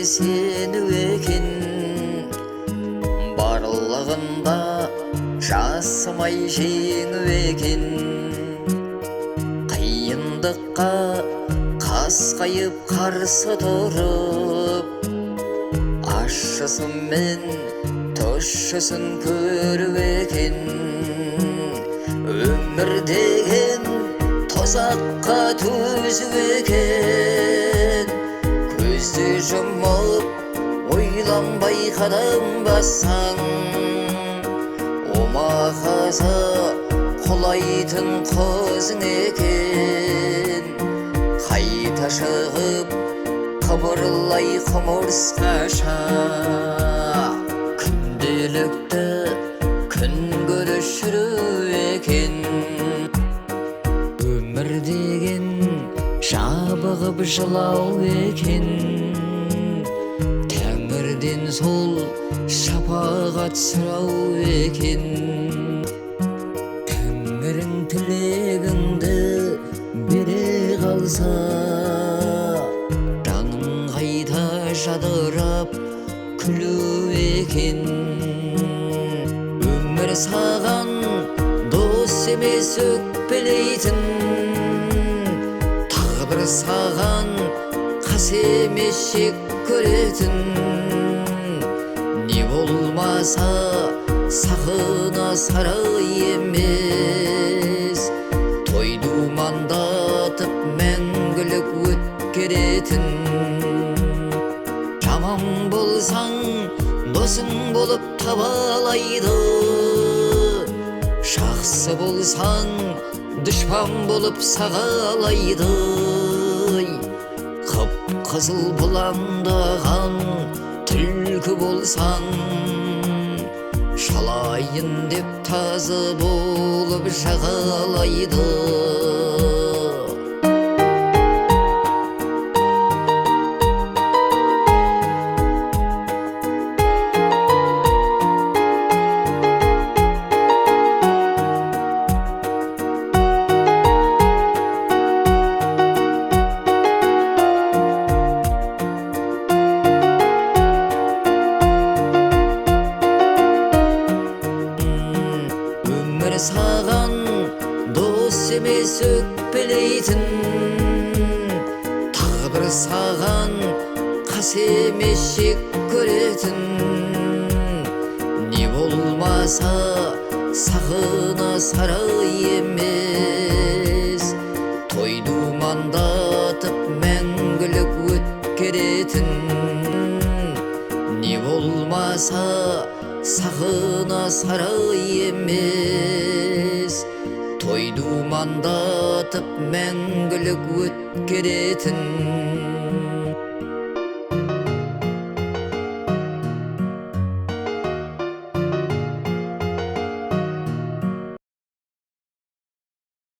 сені екен, барлығында жасымай жеңіп екен. Қиындыққа қасқайып қарсы тұрып, ащысын мен тұщысын көріп екен. Өмір деген тозаққа төзіп екен, көзді жұмып ойланбай қадам бассаң, омақаса құлайтын қозың екен. Қайта шығып қыбырлай құмырсқаша, күнделікті күн көріс жүру екен. Өмір деген жабығып жылау екен, тәңірден сол шапағат сұрау екен. Тәңірің тілегіңді бере қалса, жаның қайта жадырап күлу екен. Өмір саған дос емес өкпелейтін, тағдыр саған қас емес жек көретін. Не болмаса сақына сарай емес, той-думандатып мәңгілік өткеретін. Жаман болсаң досың болып табалайды, жақсы болсаң дұшпан болып сағалайды. Қып-қызыл бұлаңдаған түлкі болсаң, шалайын деп тазы болып жағалайды. Өмір саған дос емес өкпелейтін, тағдыр саған қас емес жек көретін. Не болмаса сақына сарай емес, той-думандатып мәңгілік өткеретін. Не болмаса сақына сарай емес, той-думандатып мәңгілік өткеретін.